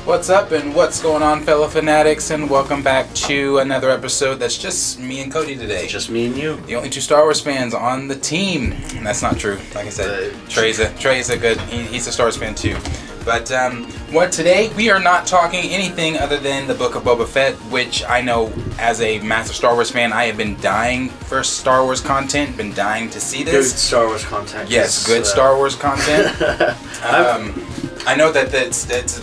What's up and what's going on, fellow fanatics, and welcome back to another episode that's just me and Cody today. It's just me and you. The only two Star Wars fans on the team. And that's not true. Like I said, Trey's a good, he's a Star Wars fan too. But today we are not talking anything other than the Book of Boba Fett, which I know as a massive Star Wars fan, I have been dying for Star Wars content, been dying to see this. Good Star Wars content. Yes, good Star Wars content. I know that that's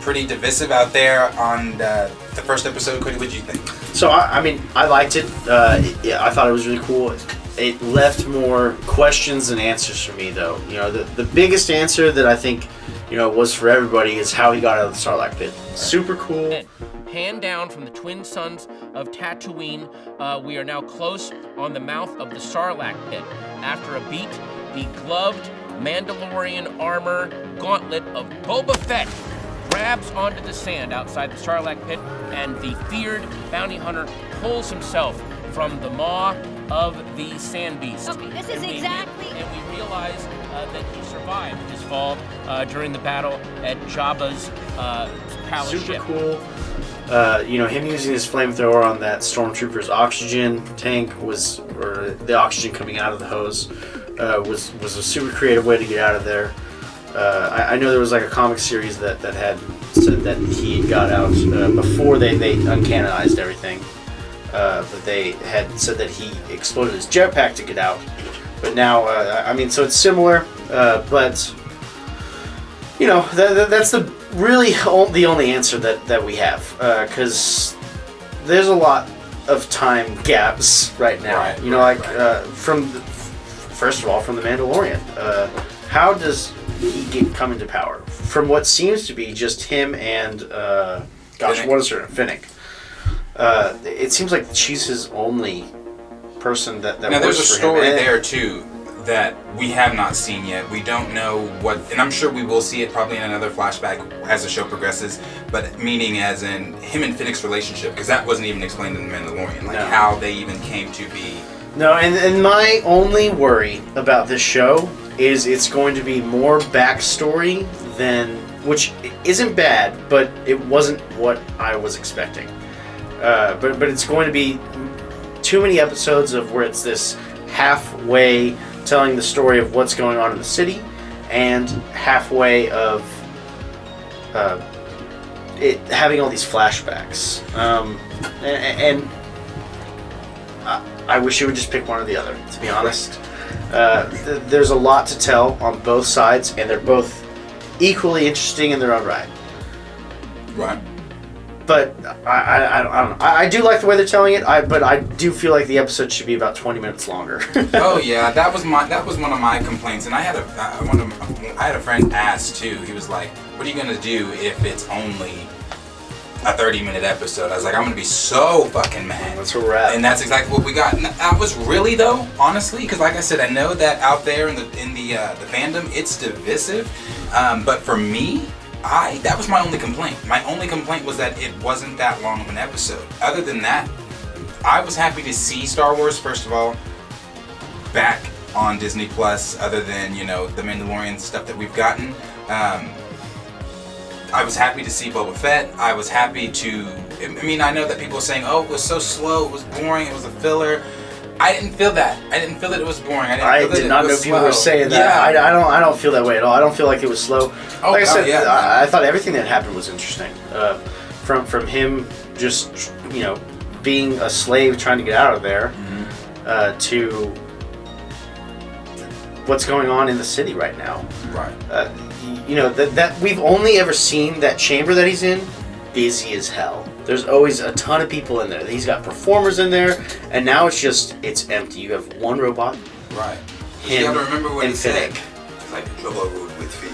pretty divisive out there on the first episode. Cody, what did you think? So I liked it. I thought it was really cool. It left more questions than answers for me, though. You know, the biggest answer that I think, was for everybody is how he got out of the Sarlacc pit. Super cool. Hand down from the twin sons of Tatooine, we are now close on the mouth of the Sarlacc pit. After a beat, the gloved Mandalorian armor gauntlet of Boba Fett grabs onto the sand outside the Sarlacc pit, and the feared bounty hunter pulls himself from the maw of the sand beast. Okay, this is exactly... And we realize that he survived his fall during the battle at Jabba's palace Super ship. cool. Him using his flamethrower on that stormtrooper's oxygen tank or the oxygen coming out of the hose was a super creative way to get out of there. I know there was like a comic series that had said that he got out before they uncanonized everything. But they had said that he exploded his jetpack to get out. But now, so it's similar, but that's the only answer that we have, because there's a lot of time gaps right now. First of all, from the Mandalorian, how does he come into power? From what seems to be just him and what is her name? Finnick. It seems like she's his only person that now works there's a for story him. there too that we have not seen yet. We don't know what, and I'm sure we will see it probably in another flashback as the show progresses, but meaning as in him and Finnick's relationship, because that wasn't even explained in The Mandalorian, how they even came to be. No, and my only worry about this show is it's going to be more backstory which isn't bad, but it wasn't what I was expecting. But it's going to be too many episodes of where it's this halfway telling the story of what's going on in the city, and halfway of it having all these flashbacks. And I wish you would just pick one or the other, to be honest. There's a lot to tell on both sides, and they're both equally interesting in their own right. Right. But I don't know. I do like the way they're telling it. But I do feel like the episode should be about 20 minutes longer. Oh yeah, that was one of my complaints, and I had a friend ask too. He was like, "What are you gonna do if it's only a 30-minute episode?" I was like, "I'm gonna be so fucking mad." That's a wrap. And that's exactly what we got. And that was really though, honestly, because like I said, I know that out there in the fandom, it's divisive. But for me, that was my only complaint. My only complaint was that it wasn't that long of an episode. Other than that, I was happy to see Star Wars, first of all, back on Disney Plus, other than, the Mandalorian stuff that we've gotten. I was happy to see Boba Fett. I was happy to... I know that people are saying, oh, it was so slow, it was boring, it was a filler. I didn't feel that. I didn't feel that it was boring. I did not know people were saying that. Yeah. I don't feel that way at all. I don't feel like it was slow. Like I said, I thought everything that happened was interesting. From him just being a slave trying to get out of there, to what's going on in the city right now. Right. That we've only ever seen that chamber that he's in busy as hell. There's always a ton of people in there. He's got performers in there, and now it's empty. You have one robot. Right. Him, you gotta remember what he said. Finnick. Like, I rule with fear.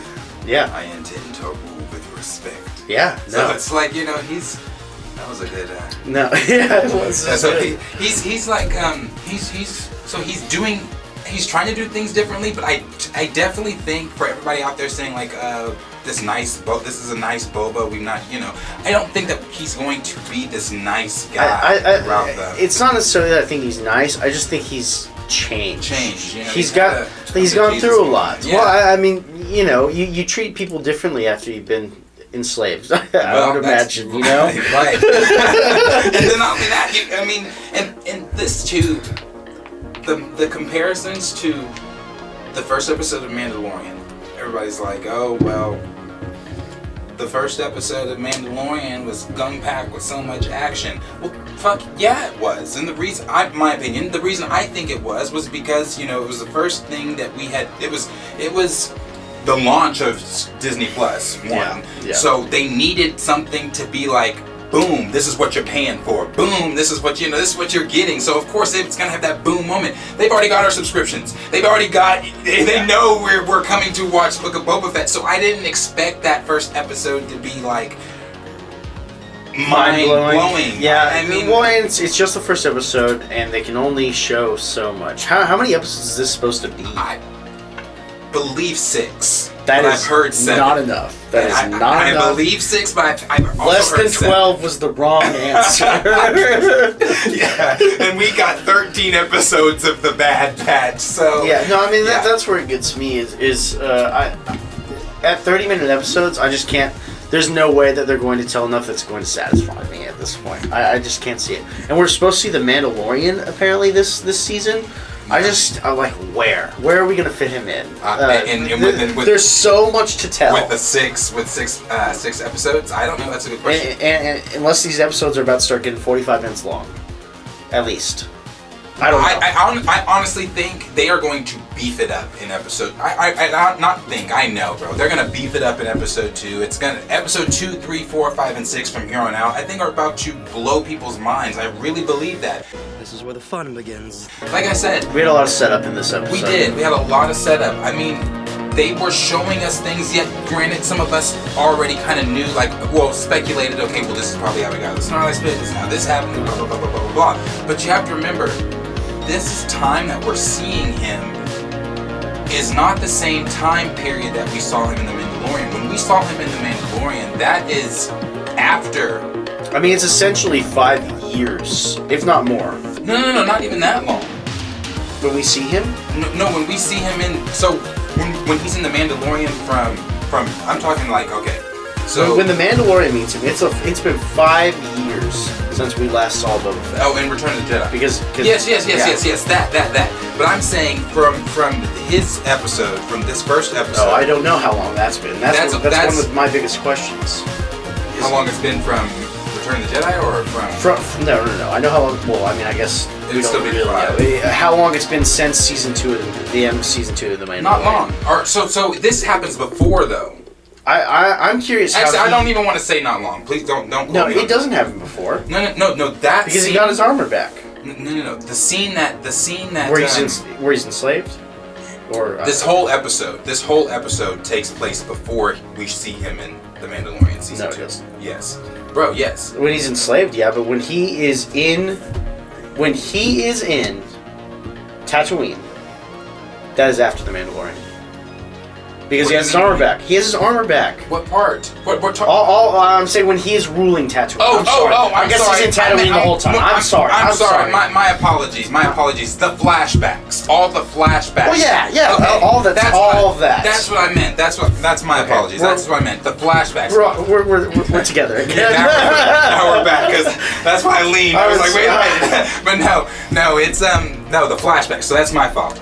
Yeah. I intend to rule with respect. Yeah. So it's like, that was a good. No. Yeah. It was. So he's like he's trying to do things differently, but I definitely think for everybody out there saying like this is a nice Boba, I don't think that he's going to be this nice guy. It's not necessarily that I think he's nice. I just think he's changed. He's gone through a lot. Yeah. Well, you treat people differently after you've been enslaved. I would imagine, you know. Right. And then not only that, I mean, and this too, the comparisons to the first episode of Mandalorian. Everybody's like, oh well, the first episode of Mandalorian was gung-packed with so much action. Well, fuck yeah, it was. And the reason, my opinion, the reason I think it was because, you know, it was the first thing that we had. It was the launch of Disney Plus one. Yeah. So they needed something to be like, boom, this is what you're paying for. Boom, this is what this is what you're getting. So of course it's gonna have that boom moment. They've already got our subscriptions. They've already got. They know we're coming to watch Book of Boba Fett. So I didn't expect that first episode to be like mind blowing. Yeah, I mean, well, it's just the first episode, and they can only show so much. How many episodes is this supposed to be? I believe 6. That but is I've heard 7. not enough. That is not I enough. I believe 6, but I've also Less heard than 12 was the wrong answer. Yeah, and we got 13 episodes of the Bad Batch. So yeah, no, I mean yeah. that's where it gets me is at 30-minute episodes, I just can't. There's no way that they're going to tell enough that's going to satisfy me at this point. I just can't see it. And we're supposed to see the Mandalorian apparently this season. I'm like, where are we gonna fit him in? There's so much to tell. With six episodes, I don't know. That's a good question. And unless these episodes are about to start getting 45 minutes long, at least. I don't know. I honestly think they are going to beef it up in episode. I know, bro. They're gonna beef it up in episode 2. It's gonna episode 2, 3, 4, 5, and 6 from here on out. I think are about to blow people's minds. I really believe that. This is where the fun begins. Like I said, We had a lot of setup in this episode. we did. We had a lot of setup. I mean, they were showing us things, yet granted, some of us already kind of knew, like, well, speculated, okay, well, this is probably how we got this Snorlax Pit, this is how this happened, blah, blah, blah, blah, blah, blah. But you have to remember, this time that we're seeing him is not the same time period that we saw him in The Mandalorian. When we saw him in The Mandalorian, that is after. I mean, it's essentially 5 years, if not more. No, not even that long. When we see him? No, when we see him in, so when he's in The Mandalorian from I'm talking like, okay, so when the Mandalorian meets him, it's been 5 years since we last saw Boba Fett. oh, in Return of the Jedi. Because yes, that. But I'm saying from his episode, from this first episode. Oh, I don't know how long that's been. That's one of my biggest questions. How long it's been from Return of the Jedi, or from? No. I know how long. Well, I mean, I guess It would still be 5. know. How long it's been since season 2 of the end of season 2 of the Mandalorian? Not long. Or so this happens before though. I'm curious. Actually, how I don't even want to say not long. Please don't. No, quote me it on doesn't happen before. No. That Because scene, he got his armor back. No. The scene that Where he's enslaved, or this whole episode takes place before we see him in The Mandalorian season 2. it doesn't. Yes, bro. Yes. When he's enslaved, yeah, but when he is in Tatooine, that is after The Mandalorian. Because he has his armor back. He has his armor back. What part? What? All I'm saying when he is ruling Tatooine. I'm sorry. I guess sorry. he's in Tatooine the whole time. I'm sorry. My apologies. The flashbacks. All the flashbacks. Oh yeah. Okay. All that. That's what I meant. That's my apologies. That's what I meant. The flashbacks. We're together again. Now we're back, because that's why I leaned. I was like, wait a minute. But no, it's the flashbacks. So that's my fault.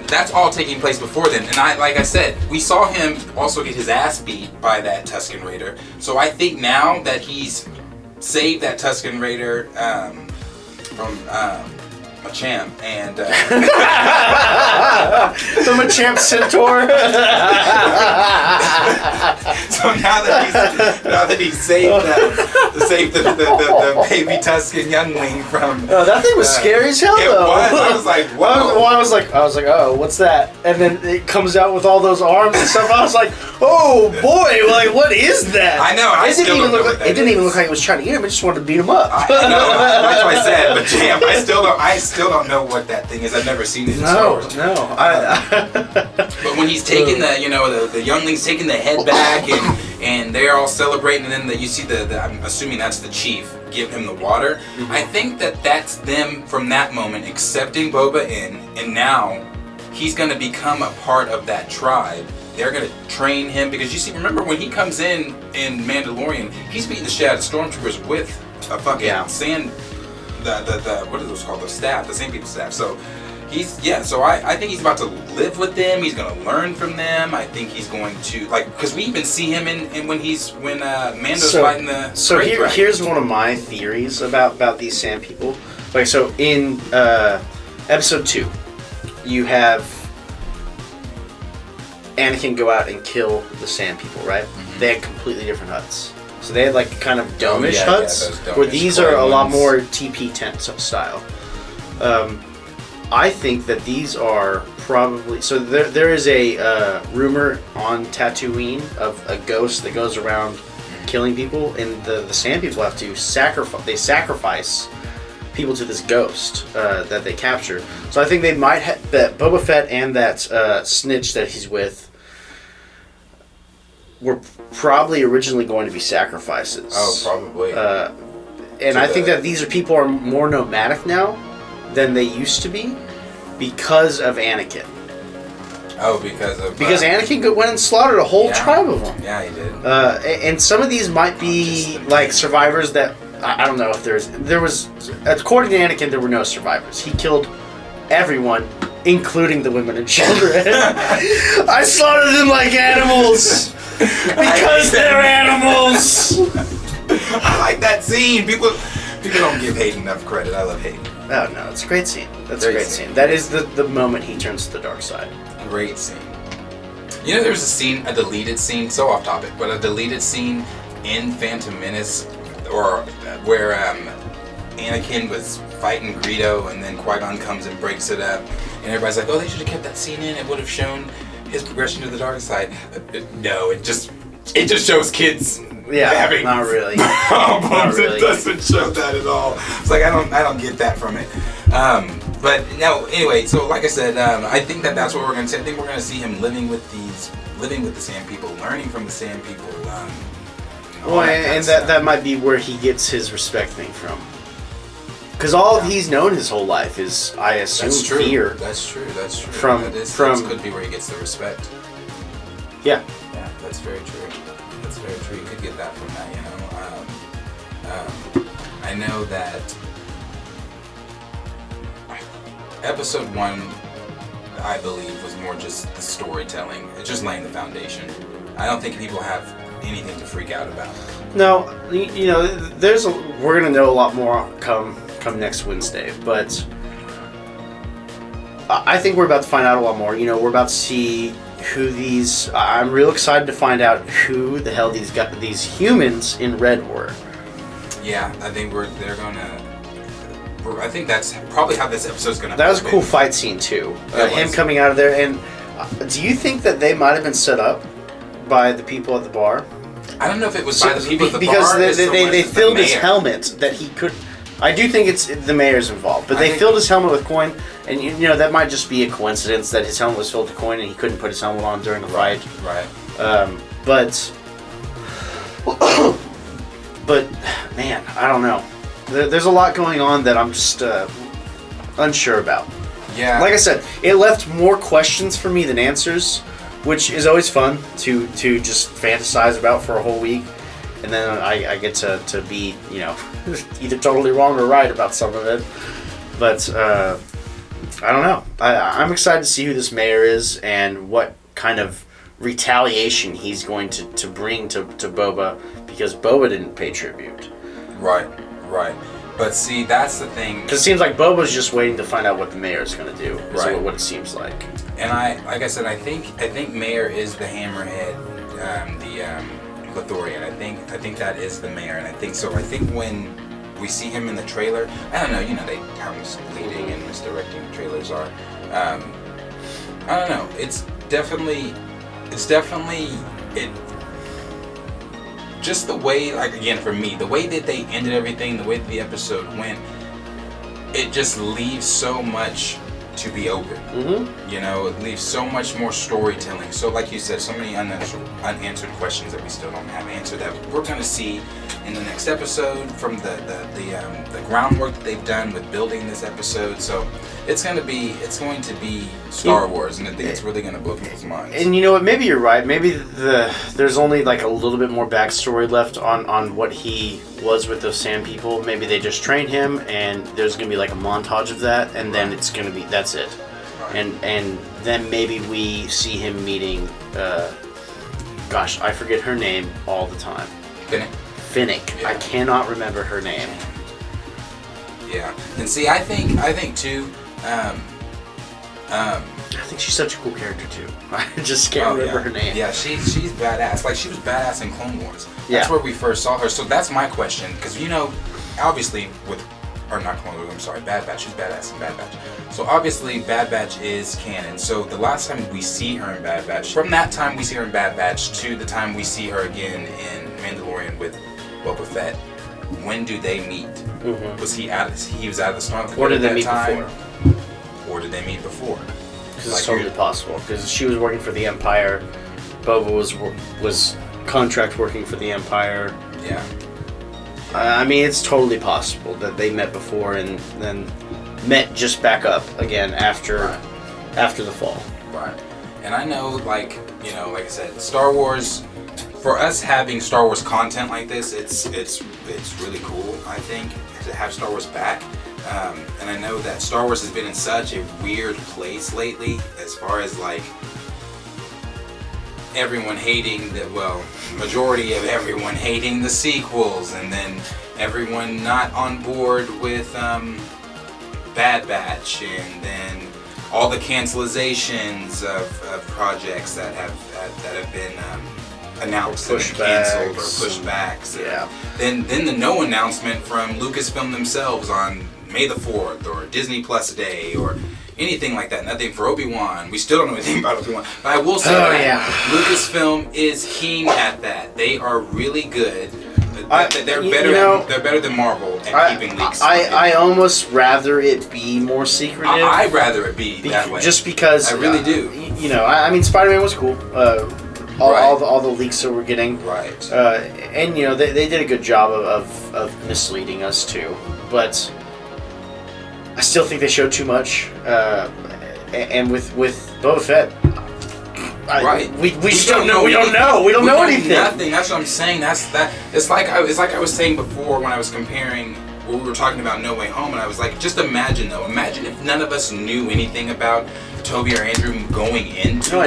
That's all taking place before then, and like I said, we saw him also get his ass beat by that Tusken Raider. So I think now that he's saved that Tusken Raider from Machamp and the Machamp Centaur. So now that he's saved the baby Tusken youngling from. Oh, that thing was scary as hell. It though. was. I was like, whoa. I was like, oh, what's that? And then it comes out with all those arms and stuff. I was like, oh boy, like what is that? I know. It didn't even look like it was trying to eat him. It just wanted to beat him up. I know. That's what I said. But Jam, I still don't know what that thing is. I've never seen it in Star Wars. No. But when he's taking the youngling's taking the head back and they're all celebrating, and then you see the I'm assuming that's the chief give him the water. Mm-hmm. I think that's them from that moment accepting Boba in, and now he's going to become a part of that tribe, they're gonna train him because you see, remember when he comes in Mandalorian, he's beating the shit out of stormtroopers with a fucking sand, the what are those called? The staff, the sand people staff. So so I think he's about to live with them. He's gonna learn from them. I think he's going to because we even see him in when Mando's fighting the. So here's one of my theories about these sand people. Like, so in episode 2, you have Anakin go out and kill the sand people, right? Mm-hmm. They had completely different huts. So they had like kind of dome-ish huts, where these are a lot more TP tent style. I think that these are probably... So there is a rumor on Tatooine of a ghost that goes around killing people, and the sand people have to sacrifice people to this ghost that they capture. So I think they might that Boba Fett and that snitch that he's with were probably originally going to be sacrifices. Oh, probably. And I think that these people are more nomadic now than they used to be because of Anakin. Oh, because Anakin went and slaughtered a whole tribe of them. Yeah, he did. And some of these might be like survivors that I don't know if there was according to Anakin there were no survivors. He killed everyone, including the women and children. I slaughtered them like animals because they're animals. I like that scene. People don't give Hayden enough credit. I love Hayden. Oh no, it's a great scene. That's a great scene. That is the moment he turns to the dark side. Great scene. You know, there's a deleted scene, so off topic, but a deleted scene in Phantom Menace, or where Anakin was fighting Greedo, and then Qui-Gon comes and breaks it up, and everybody's like, "Oh, they should have kept that scene in. It would have shown his progression to the dark side." No, it just shows kids. Yeah, having not really. Problems. Not really. It doesn't show that at all. It's like I don't get that from it. But no, anyway. So like I said, I think that's what we're going to see. I think we're going to see him living with the Sand People, learning from the Sand People. Well, and that might be where he gets his respect thing from. Because all he's known his whole life is, I assume, fear. That's true. That could be where he gets the respect. Yeah. Yeah, that's very true. That's very true. You could get that from that, I know that episode 1, I believe, was more just the storytelling. It's just laying the foundation. I don't think people have anything to freak out about. No, we're gonna know a lot more come next Wednesday, but I think we're about to find out a lot more. We're about to see who these. I'm real excited to find out who the hell these humans in red were. Yeah, I think I think that's probably how this episode's gonna. That was a cool fight scene too. Him coming out of there, and do you think that they might have been set up by the people at the bar? I don't know if it was by the people at the because bar. Because they filled his helmet that he could. I do think it's the mayor's involved, but they filled his helmet with coin, and that might just be a coincidence that his helmet was filled with coin and he couldn't put his helmet on during the fight. Right. But man, I don't know. There's a lot going on that I'm just unsure about. Yeah. Like I said, it left more questions for me than answers, which is always fun to just fantasize about for a whole week. And then I get to be, either totally wrong or right about some of it. But I don't know. I'm excited to see who this mayor is and what kind of retaliation he's going to bring to Boba, because Boba didn't pay tribute. Right. But see, that's the thing. Because it seems like Boba's just waiting to find out what the mayor is going to do. Right. What it seems like. And like I said, I think Mayor is the hammerhead, the Lothorian. I think that is the mayor, and I think when we see him in the trailer, I don't know, how misleading and misdirecting the trailers are. I don't know. It's definitely just the way, again, for me, the way that they ended everything, the way that the episode went, it just leaves so much to be open. Mm-hmm. It leaves so much more storytelling. So like you said, so many unanswered questions that we still don't have answered, that we're going to see in the next episode from the groundwork that they've done with building this episode. So it's going to be Star Wars, and I think it's really going to blow people's minds. And you know what? Maybe you're right. Maybe there's only like a little bit more backstory left on what he was with those Sand People. Maybe they just trained him, and there's going to be like a montage of that, and then it's going to be that's it. Right. And then maybe we see him meeting. Gosh, I forget her name all the time. Finnick. Yeah. I cannot remember her name. Yeah, and see, I think too. I think she's such a cool character too. I just can't remember her name. Yeah, she's badass. Like she was badass in Clone Wars. Yeah. That's where we first saw her. So that's my question, because obviously not Clone Wars. I'm sorry, Bad Batch. She's badass in Bad Batch. So obviously Bad Batch is canon. So the last time we see her in Bad Batch, from that time we see her in Bad Batch to the time we see her again in Mandalorian with Boba Fett, when do they meet? Mm-hmm. Was he out of the Snark? Or did they meet before? Or did they meet before? Because it's totally possible. Because she was working for the Empire, Boba was contract working for the Empire. Yeah. I mean, it's totally possible that they met before and then met just back up again after the fall. Right. And I know, like I said, Star Wars. For us having Star Wars content like this, it's really cool, I think, to have Star Wars back. And I know that Star Wars has been in such a weird place lately, as far as like everyone hating majority of everyone hating the sequels, and then everyone not on board with Bad Batch, and then all the cancelizations of projects that have been announced and canceled or pushbacks. Yeah. Then the no announcement from Lucasfilm themselves on May the 4th or Disney Plus Day or anything like that. Nothing for Obi-Wan. We still don't know anything about Obi-Wan. But I will say Lucasfilm is keen at that. They are really good. They're better than Marvel at keeping leaks. I almost rather it be more secretive. I'd rather it be that way. Just because I really do. I mean, Spider-Man was cool. All the leaks that we're getting. Right. And they did a good job of misleading us too. But I still think they showed too much. And with Boba Fett, we just don't know. We don't know. We don't know anything. Nothing. That's what I'm saying. It's like I was saying before when I was comparing. We were talking about No Way Home, and I was like, just imagine if none of us knew anything about Toby or Andrew going into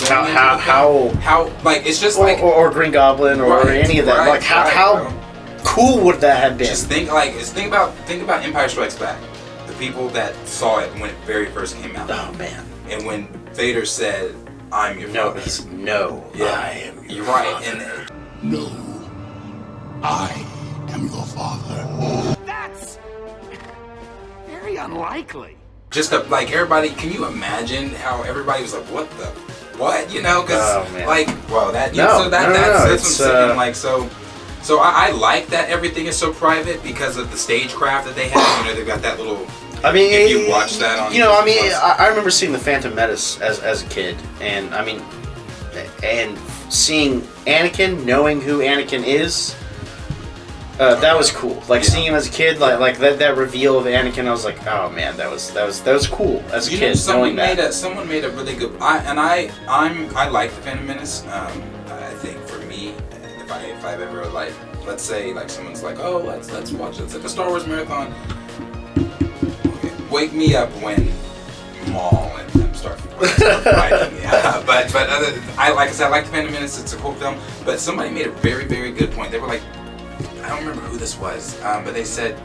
how like it's just like or Green Goblin or any of that. Like how cool would that have been? Just think about Empire Strikes Back. The people that saw it when it very first came out. Oh man! And when Vader said, "I'm your father," I am your father. And no, I am your father. That's very unlikely. Just like everybody, can you imagine how everybody was like, "What the, what?" Because that's what I'm thinking. Like so I like that everything is so private because of the stagecraft that they have. They've got that little. I mean, if you watch that on. I remember seeing the Phantom Menace as a kid, and and seeing Anakin, knowing who Anakin is. That was cool. Seeing him as a kid, like that reveal of Anakin, I was like, oh man, that was cool as a kid. Someone made a really good. I like the Phantom Menace. I think for me, if I've ever let's say someone's like, oh, let's watch it. It's like a Star Wars marathon. Okay, wake me up when Maul and them start fighting. But I like the Phantom Menace. It's a cool film. But somebody made a very, very good point. They were like. I don't remember who this was, but they said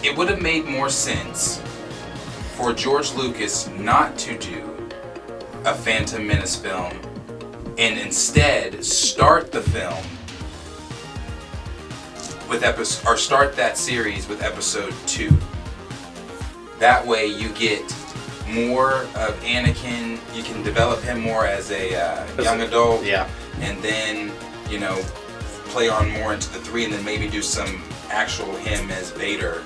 it would have made more sense for George Lucas not to do a Phantom Menace film and instead start the film with start that series with episode 2. That way you get more of Anakin, you can develop him more as a young adult, and then, play on more into the 3, and then maybe do some actual him as Vader,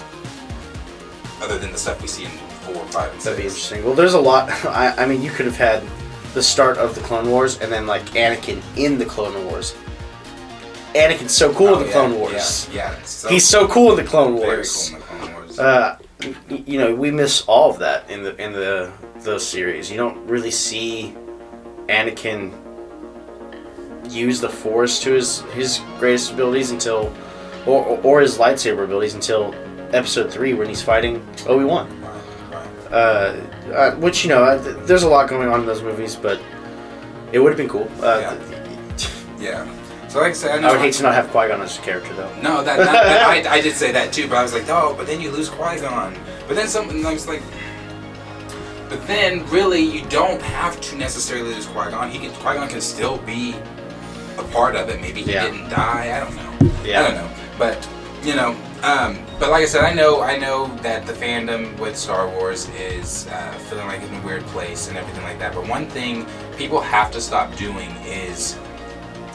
other than the stuff we see in 4, 5, and 6. That'd be interesting. Well, there's a lot. I mean, you could have had the start of the Clone Wars, and then Anakin in the Clone Wars. Anakin's so cool in the Clone Wars. Yeah. He's so cool in the Clone Wars. Very cool in the Clone Wars. We miss all of that in those series. You don't really see Anakin use the Force to his greatest abilities until, or his lightsaber abilities until Episode 3 when he's fighting Obi-Wan. Which there's a lot going on in those movies, but it would have been cool. Yeah. So like I said, I would hate to not have Qui-Gon as a character though. No, I did say that too, but I was like, oh, but then you lose Qui-Gon. But then something I was like, but then really you don't have to necessarily lose Qui-Gon. Qui-Gon can still be a part of it. Maybe he didn't die. I don't know. Yeah. I don't know. But but like I said, I know that the fandom with Star Wars is feeling like it's in a weird place and everything like that. But one thing people have to stop doing is,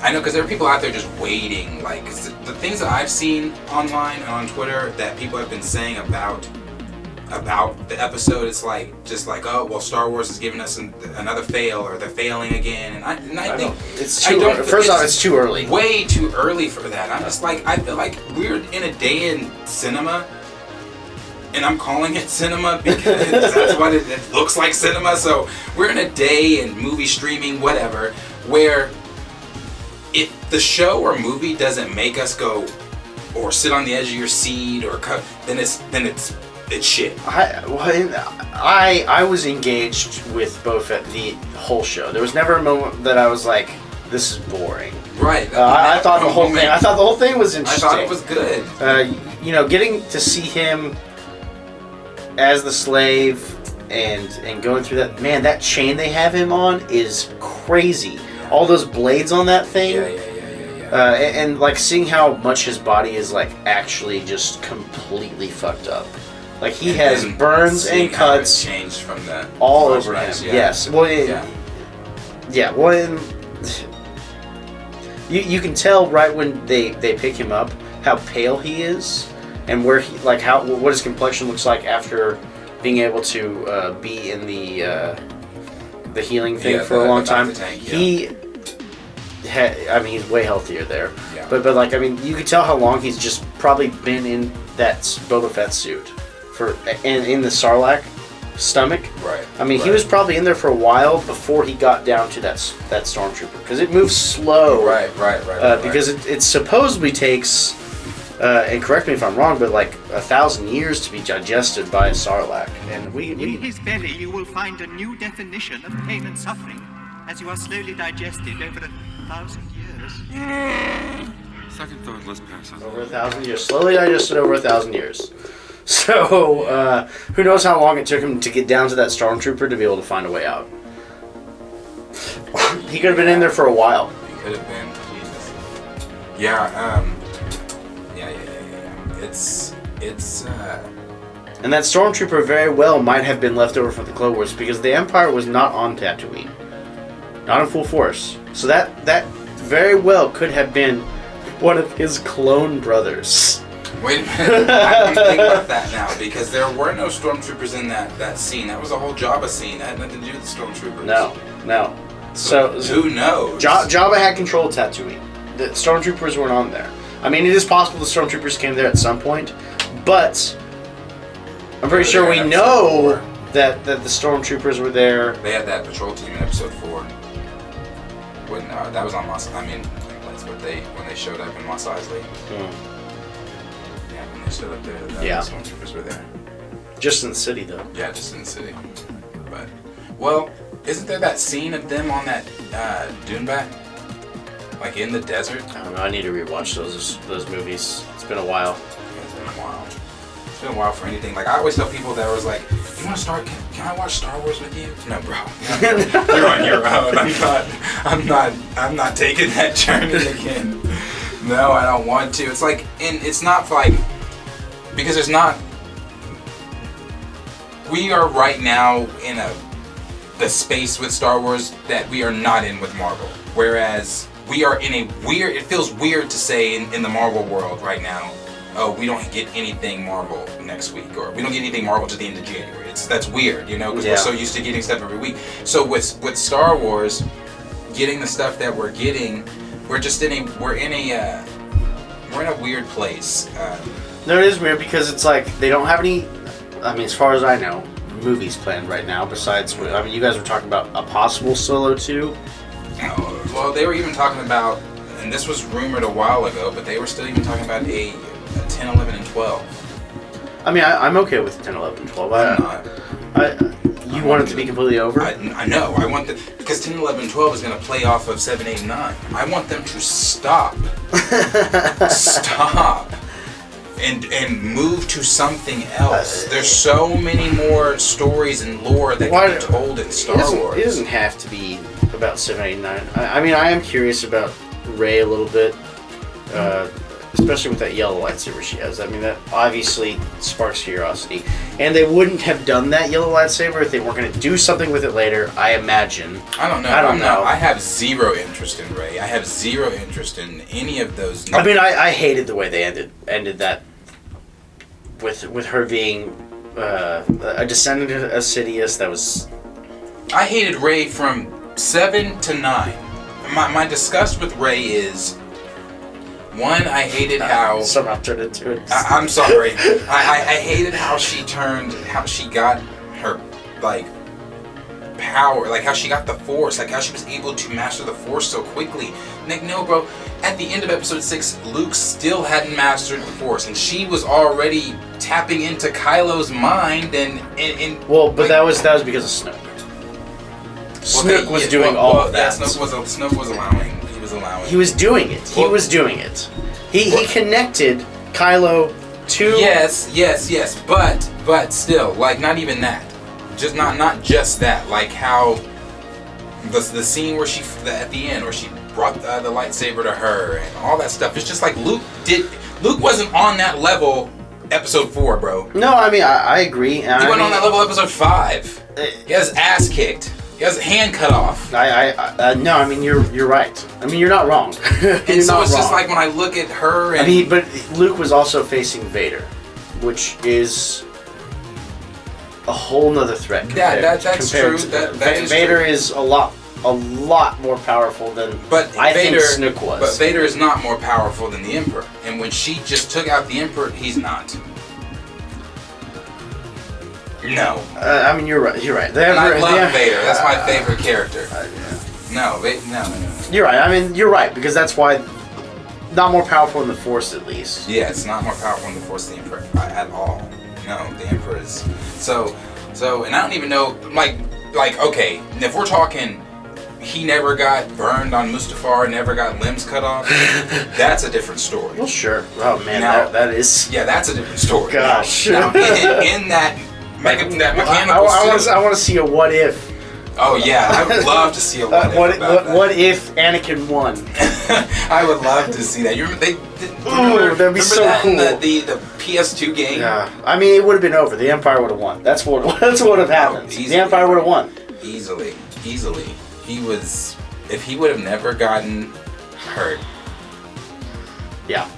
I know because there are people out there just waiting. Like the things that I've seen online and on Twitter that people have been saying about the episode, it's like just like, oh well, Star Wars is giving us another fail, or they're failing again, and I think it's too early. First off, it's too early. Way too early for that. I'm just like, I feel like we're in a day in cinema, and I'm calling it cinema because that's what it looks like, cinema. So we're in a day in movie streaming, whatever, where if the show or movie doesn't make us go or sit on the edge of your seat or cut, then it's shit. I was engaged with Boba Fett the whole show. There was never a moment that I was like, "This is boring." Right. I thought the whole thing. I thought the whole thing was interesting. I thought it was good. Getting to see him as the slave and going through that, man, that chain they have him on is crazy. All those blades on that thing. Yeah. And like seeing how much his body is like actually just completely fucked up. Like he has burns and cuts changed from the all over him. Yeah. Yes. Well, Well, you can tell right when they pick him up how pale he is, and where he what his complexion looks like after being able to be in the healing thing for a long time. He's way healthier there. Yeah. But you can tell how long he's just probably been in that Boba Fett suit in the Sarlacc stomach. Right. He was probably in there for a while before he got down to that stormtrooper, because it moves slow. Right. Because it supposedly takes, and correct me if I'm wrong, but 1,000 years to be digested by a Sarlacc. And in his belly you will find a new definition of pain and suffering, as you are slowly digested over 1,000 years. Second thought, let's pass on. Over 1,000 years. Slowly digested over 1,000 years. So, who knows how long it took him to get down to that stormtrooper to be able to find a way out. He could have been in there for a while. He could have been. Jesus. Yeah, It's And that stormtrooper very well might have been left over from the Clone Wars, because the Empire was not on Tatooine. Not in full force. So that very well could have been one of his clone brothers. Wait a minute, I didn't think about that now, because there were no stormtroopers in that scene. That was a whole Jabba scene. That had nothing to do with the stormtroopers. No. So who knows? Jabba had control of Tatooine. The stormtroopers weren't on there. It is possible the stormtroopers came there at some point, but I'm pretty sure we know that the stormtroopers were there. They had that patrol team in Episode 4. When that was on Mos. That's what when they showed up in Mos Eisley. Yeah, when they showed up there, the stormtroopers were there. Just in the city, though. Yeah, just in the city. But isn't there that scene of them on that dune bat, in the desert? I don't know. I need to rewatch those movies. It's been a while. Yeah, it's been a while. It's been a while for anything. I always tell people that was like, you want to start? Can I watch Star Wars with you? No, bro. You're on your own. I'm not taking that journey again. No, I don't want to. It's it's not because there's not. We are right now in the space with Star Wars that we are not in with Marvel. Whereas we are in a weird. It feels weird to say in the Marvel world right now, oh, we don't get anything Marvel next week, or we don't get anything Marvel to the end of January. That's weird, because we're so used to getting stuff every week. So with Star Wars, getting the stuff that we're getting, we're in a weird place. No, it is weird because it's like they don't have any. I mean, as far as I know, movies planned right now. Besides, I mean, you guys were talking about a possible Solo 2. Well, they were even talking about, and this was rumored a while ago, but they were still even talking about a 10, 11, and 12. I mean, I'm okay with 10, 11, and 12. I'm not. You want it to be completely over? I know. I want because 10, 11, and 12 is going to play off of 7, 8, and 9. I want them to stop. Stop. And move to something else. There's so many more stories and lore that can be told in Star Wars. It doesn't have to be about 7, 8, and 9. I mean, I am curious about Rey a little bit, especially with that yellow lightsaber she has. I mean, that obviously sparks curiosity. And they wouldn't have done that yellow lightsaber if they weren't going to do something with it later, I imagine. I don't know. I have zero interest in Rey. I have zero interest in any of those. I mean, I hated the way they ended that with her being a descendant of Sidious. That was... I hated Rey from 7 to 9. My disgust with Rey is... One, I hated how... Somehow turned into it. I'm sorry. I hated how she got her, like, power. Like, how she got the Force. Like, how she was able to master the Force so quickly. Nick, no, bro. At the end of Episode 6, Luke still hadn't mastered the Force. And she was already tapping into Kylo's mind and well, but that was because of Snoke. Snoke was doing all of that. Yeah, Snoke was allowing. He was doing it. He was doing it. He connected Kylo to... Yes. But still, like, not even that. Just not just that. Like how the scene where at the end where she brought the lightsaber to her and all that stuff. It's just like Luke wasn't on that level. Episode 4, bro. No, I mean I agree. He went on that level. Episode 5. He has his ass kicked. He has a hand cut off. No, I mean you're right. I mean you're not wrong. And so it's just like when I look at her and... I mean, but Luke was also facing Vader, which is a whole nother threat. That's true. Vader is a lot more powerful than I think Snoke was. But Vader is not more powerful than the Emperor. And when she just took out the Emperor, he's not. No. I mean, you're right. I love Vader. That's my favorite character. No. You're right. I mean, you're right, because that's why... Not more powerful in the Force, at least. Yeah, it's not more powerful in the Force than the Emperor at all. No, the Emperor is... So, and I don't even know... Like, okay, if we're talking... He never got burned on Mustafar, never got limbs cut off. That's a different story. Well, sure. Oh, man, that is... Yeah, that's a different story. Gosh. Now in that mechanical suit... I want to see a what if. Oh, yeah. I would love to see a what if about that. What if Anakin won? I would love to see that. That'd be so cool. In the PS2 game? Yeah. I mean, it would have been over. The Empire would have won. That's what would have happened. The Empire would have won. Easily. If he would have never gotten hurt. Yeah.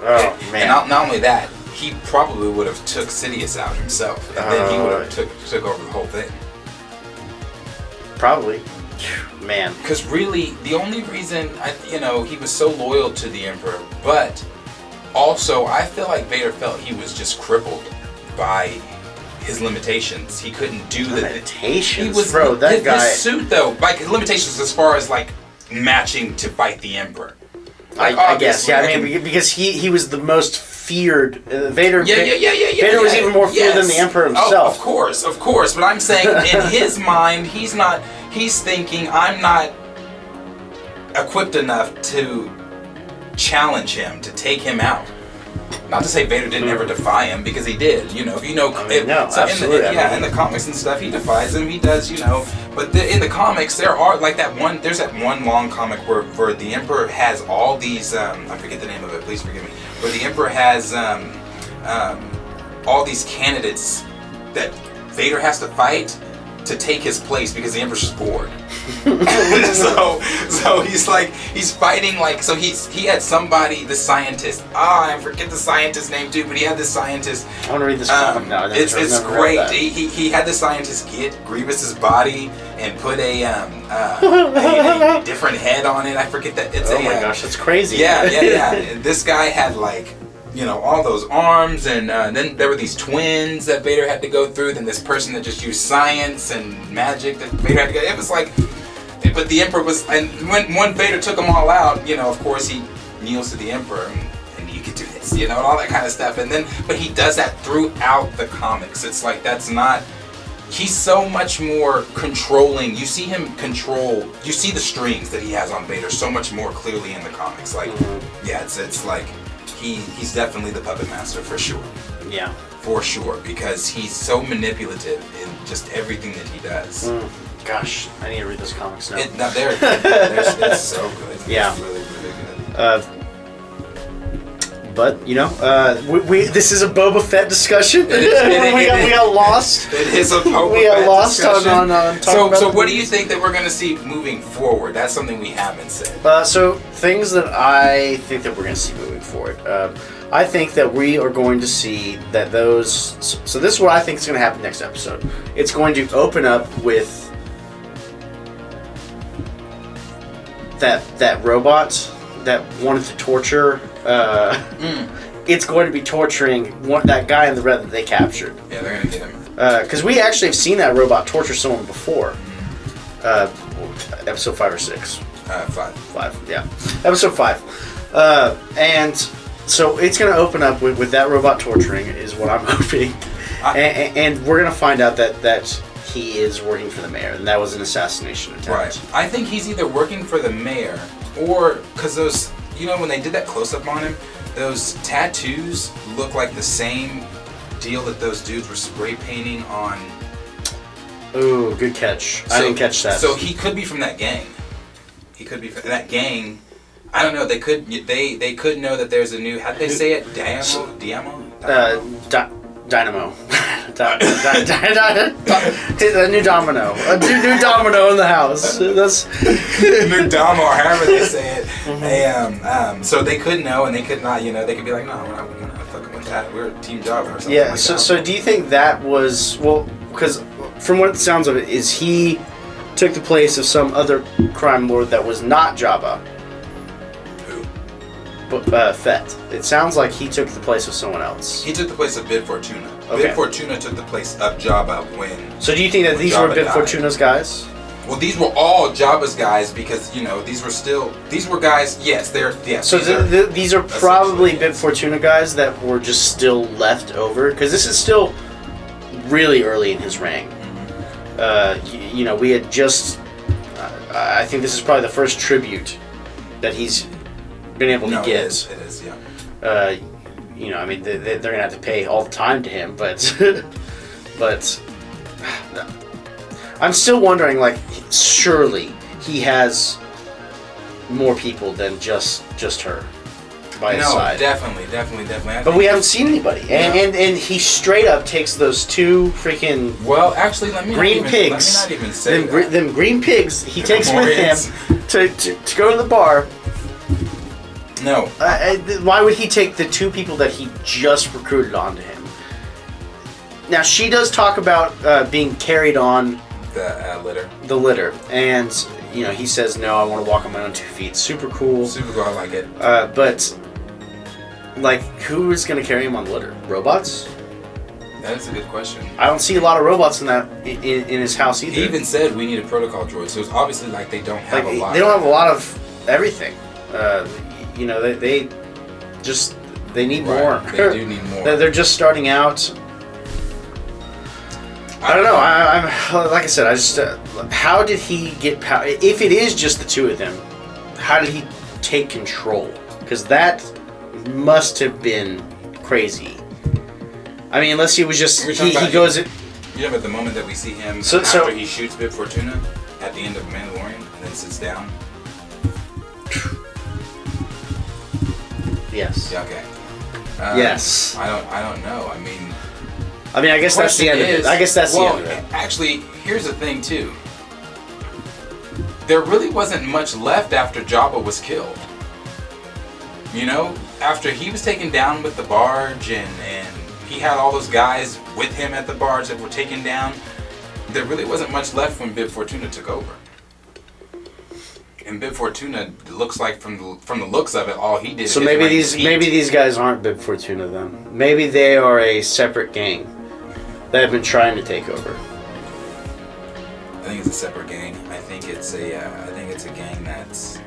Oh, man. And not only that, he probably would have took Sidious out himself. And then he would have took over the whole thing. Probably. Man. Because really, the only reason, he was so loyal to the Emperor, but also, I feel like Vader felt he was just crippled by his limitations. He couldn't do the limitations, bro. That guy. His suit, though, like his limitations as far as like matching to fight the Emperor. Like, I guess, yeah. I mean, because he was the most feared. Vader. Vader was even more feared than the Emperor himself. Oh, of course. But I'm saying, in his mind, he's thinking, I'm not equipped enough to challenge him, to take him out. Not to say Vader didn't ever defy him, because he did. Absolutely. In the comics and stuff, he defies him. He does, But in the comics, there's that one long comic where the Emperor has all these. I forget the name of it. Please forgive me. Where the Emperor has all these candidates that Vader has to fight, to take his place because the Emperor's just bored. so he's fighting like, so he had somebody, the scientist. I forget the scientist's name too, but he had this scientist. I want to read this comic now. It's great. He had the scientist get Grievous's body and put a different head on it. I forget that. It's oh my gosh, that's crazy. Yeah. And this guy had like, you know, all those arms, and then there were these twins that Vader had to go through. Then this person that just used science and magic that Vader had to go. It was like, but the Emperor was, and when Vader took them all out, you know, of course he kneels to the Emperor and you can do this, you know, and all that kind of stuff. And then, but he does that throughout the comics. It's like that's not. He's so much more controlling. You see him control. You see the strings that he has on Vader so much more clearly in the comics. Like, yeah, it's like. He's definitely the puppet master for sure. Yeah. For sure, because he's so manipulative in just everything that he does. Gosh, I need to read those comics now. It's so good. Yeah. It's really, really good. But, you know, this is a Boba Fett discussion. We got lost. It is a Boba We got Fett lost discussion. on talking about So what do you think that we're going to see moving forward? That's something we haven't said. So things that I think that we're going to see moving forward. I think that we are going to see that those. So this is what I think is going to happen next episode. It's going to open up with that robot that wanted to torture. It's going to be torturing that guy in the red that they captured. Yeah, they're going to get him. Because we actually have seen that robot torture someone before. Episode 5 or 6. 5, yeah. Episode 5. And so it's going to open up with that robot torturing is what I'm hoping. And we're going to find out that he is working for the mayor, and that was an assassination attempt. Right. I think he's either working for the mayor or because those, you know, when they did that close-up on him, those tattoos look like the same deal that those dudes were spray painting on. Ooh, good catch. I didn't catch that. So he could be from that gang. He could be from that gang. I don't know. They could know that there's a new. How'd they say it? Dynamo. Dynamo. A new domino. A new domino in the house. That's new domino, or however they say it. So they could know, and they could not. You know, they could be like, no, we're not fucking with that. We're Team Java or something. Yeah. Like So do you think that was because from what it sounds of it is he took the place of some other crime lord that was not Jabba? Fett. It sounds like he took the place of someone else. He took the place of Bib Fortuna. Okay. Bib Fortuna took the place of Jabba when. So do you think that these were Bib Fortuna's guys? Well, these were all Jabba's guys because these were guys. Yes, So these are probably Bib Fortuna guys that were just still left over because this is still really early in his reign. We had just. I think this is probably the first tribute that he's been able to get. It is, yeah. I mean, they're gonna have to pay all the time to him, but I'm still wondering. Like, surely he has more people than just her by his side. Definitely. But we haven't seen anybody, and he straight up takes those two freaking. Well, actually, let me green pigs. Let me not even say that. Them green pigs. He takes with him to go to the bar. No. Why would he take the two people that he just recruited onto him? Now, she does talk about being carried on the litter. The litter. And, he says, no, I want to walk on my own 2 feet. Super cool. Super cool, I like it. But, like, who is going to carry him on the litter? Robots? That's a good question. I don't see a lot of robots in his house either. He even said we need a protocol droid, so it's obviously like they don't have a lot. They don't have a lot of everything. They need more. They do need more. They're just starting out. I don't know. I'm like I said. How did he get power? If it is just the two of them, how did he take control? Because that must have been crazy. I mean, unless he was just he goes. At the moment that we see him after he shoots Bib Fortuna at the end of Mandalorian and then sits down. Yes. Yeah, okay. Yes. I don't know. I mean, I mean, I guess that's the end of it. I guess that's the end of it. Actually, here's the thing too. There really wasn't much left after Jabba was killed. You know, after he was taken down with the barge and he had all those guys with him at the barge that were taken down, there really wasn't much left when Bib Fortuna took over. And Bib Fortuna looks like, from the looks of it, all he did. So maybe these guys aren't Bib Fortuna then. Maybe they are a separate gang that have been trying to take over. I think it's a separate gang. I think it's a gang that's,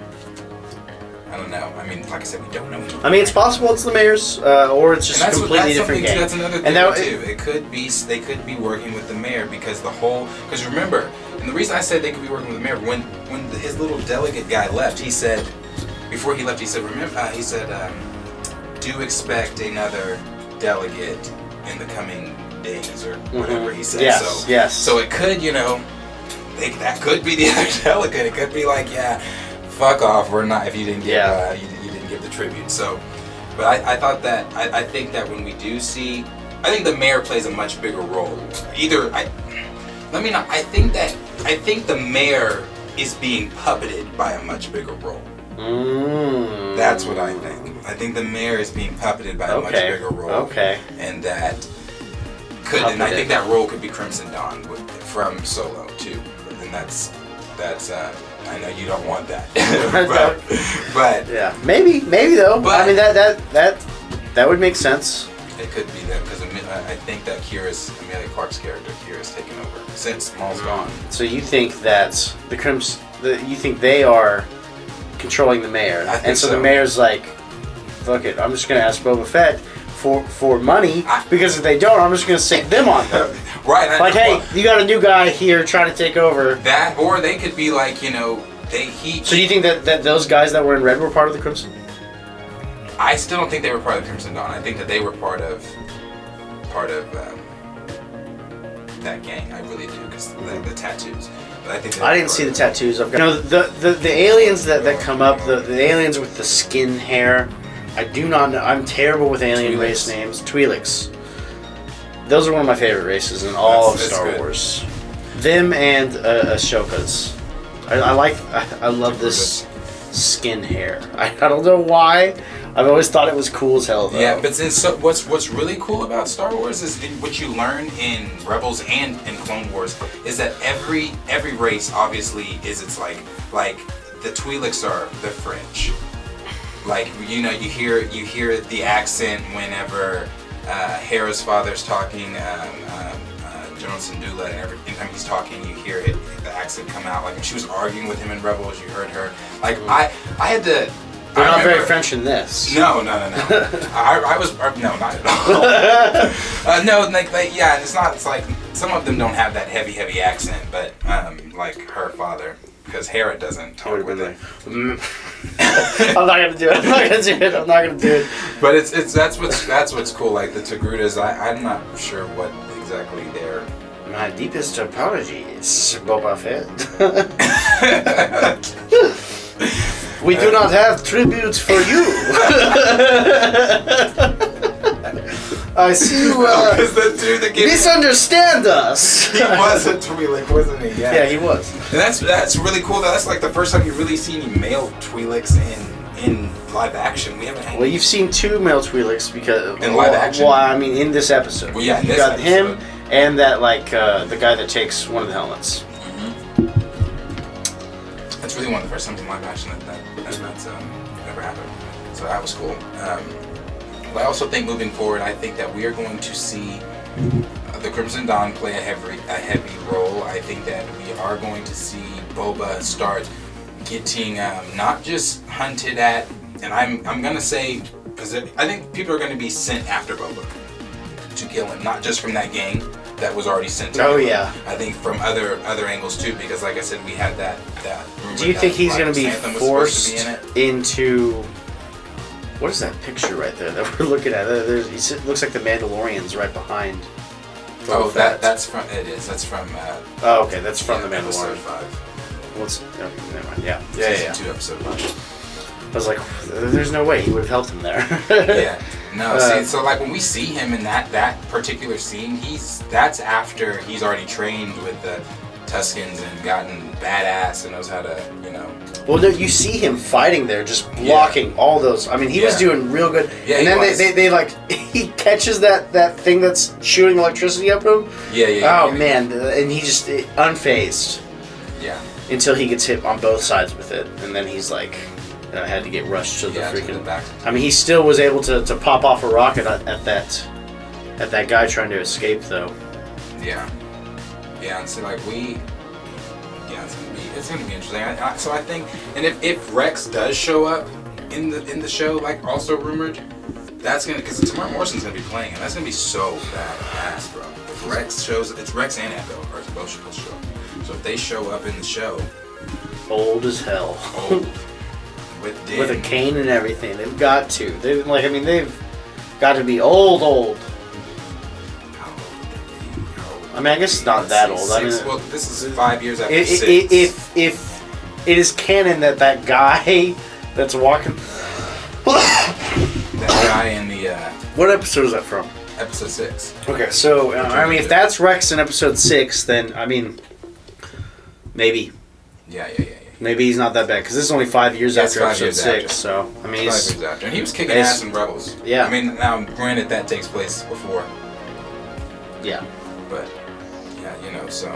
I don't know. I mean, like I said, we don't know anything. I mean, it's possible it's the mayor's, or it's just a completely different gang. That's another thing too. It could be, they could be working with the mayor because because remember, and the reason I said they could be working with the mayor, when his little delegate guy left, he said, before he left, he said, do expect another delegate in the coming days or whatever he said. Yes. So it could, that could be the other delegate. It could be like, yeah, fuck off. We're not. If you didn't give, you didn't give the tribute. So, but I thought that I think that when we do see, I think the mayor plays a much bigger role. I think the mayor is being puppeted by a much bigger role. That's what I think. I think the mayor is being puppeted by a much bigger role. Okay. And that could, and I think that role could be Crimson Dawn from Solo too. And that's I know you don't want that, but yeah, maybe though. But I mean that would make sense. It could be that because I think that Amelia Clark's character Kira's taken over since Maul's gone. So you think that you think they are controlling the mayor, and so the mayor's like, fuck it, I'm just gonna ask Boba Fett for money, because if they don't, I'm just gonna sink them on them. Right. Like, hey, you got a new guy here trying to take over. That, or they could be like, So you think that those guys that were in red were part of the Crimson? I still don't think they were part of the Crimson Dawn. I think that they were part of that gang. I really do, because the tattoos. But I think I didn't see the tattoos. I've got the aliens that come up, the aliens with the skin hair. I do not know. I'm terrible with alien race names. Twi'leks. Those are one of my favorite races in all of Star Wars. Them and Ahsoka's. I love this skin hair. I don't know why. I've always thought it was cool as hell though. Yeah, but what's really cool about Star Wars is what you learn in Rebels and in Clone Wars is that every race obviously is like the Twi'leks are the French. Like, you hear the accent whenever Hera's father's talking, General Syndulla, and every time he's talking, you hear the accent come out. Like when she was arguing with him in Rebels, you heard her. Like I had to. They're not very French in this. No. I was no, not at all. No, yeah, it's not. It's like some of them don't have that heavy accent, but like her father. Because Hera doesn't talk with it. I'm not gonna do it. But that's what's cool. Like the Togrutas, I'm not sure what exactly they're. My deepest apologies, Boba Fett. We do not have tributes for you. I see you misunderstand us. He was a Twi'lek, wasn't he? Yeah, he was. And that's really cool. That's like the first time you really see any male Twi'leks in live action. We haven't had. Well, you've seen two male Twi'leks because in live action. Well, I mean, in this episode. Well, yeah, you got him and that the guy that takes one of the helmets. That's really one of the first times in live action that's ever happened. So that was cool. But I also think moving forward, I think that we are going to see the Crimson Dawn play a heavy role. I think that we are going to see Boba start getting not just hunted at, and I'm gonna say, because I think people are going to be sent after Boba to kill him, not just from that gang that was already sent to him. Yeah. I think from other angles too, because like I said, we had that rumor. Do you think he's going to be forced into? What is that picture right there that we're looking at? It looks like the Mandalorian's right behind. Oh, that's from. It is. That's from. Oh, okay. That's from the Mandalorian. Episode 5. Never mind. Yeah. Season 2, episode 5. I was like, there's no way he would have helped him there. Yeah. No, see, so like when we see him in that particular scene, that's after he's already trained with the Tuskens and gotten badass and knows how to, you know. Well, no, you see him fighting there, just blocking all those. I mean, he was doing real good. Yeah, and then they like he catches that thing that's shooting electricity up him. Yeah. Man, and he just unfazed. Yeah. Until he gets hit on both sides with it, and then he's like, had to get rushed to the freaking. To the back. I mean, he still was able to pop off a rocket at that guy trying to escape, though. Yeah. Yeah, and so like it's gonna be interesting. So I think, and if Rex does show up in the show, like also rumored, that's gonna, because Tamara Morrison's gonna be playing him. That's gonna be so badass, bro. If Rex shows, it's Rex and Echo are both supposed to show up. So if they show up in the show, old as hell, with a cane and everything, they've got to. They've got to be old. I mean, I guess it's not that old. I mean, well, this is 5 years after 6. If it is canon that guy that's walking, that guy in the what episode is that from? Episode 6. Okay, so I mean, if that's Rex in episode 6, then I mean, maybe. Yeah. Maybe he's not that bad because this is only 5 years after episode 6. So I mean, 5 years after, and he was kicking ass in Rebels. Yeah. I mean, now granted that takes place before. Yeah. But yeah, you know, so.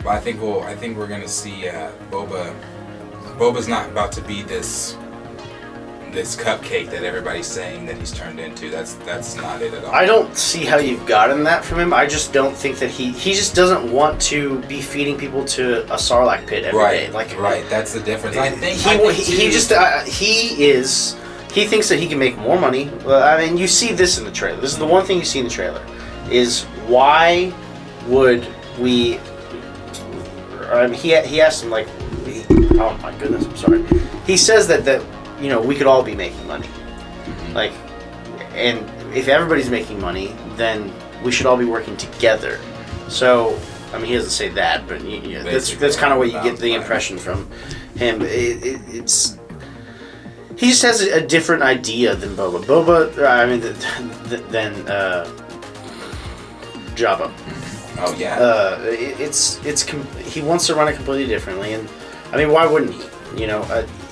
But I think we're gonna see Boba. Boba's not about to be this cupcake that everybody's saying that he's turned into. That's not it at all. I don't see how you've gotten that from him. I just don't think that he just doesn't want to be feeding people to a Sarlacc pit every day. Right. That's the difference. I think he thinks that he can make more money. I mean, you see this in the trailer. This is the one thing you see in the trailer is why would we? I mean, he asked him like, oh my goodness, I'm sorry. He says that you know, we could all be making money. Like, and if everybody's making money, then we should all be working together. So, I mean, he doesn't say that, but that's kind of what you get the impression from him. It's he just has a different idea than Boba. Than Jabba. Oh yeah. He wants to run it completely differently, and I mean, why wouldn't he? You know,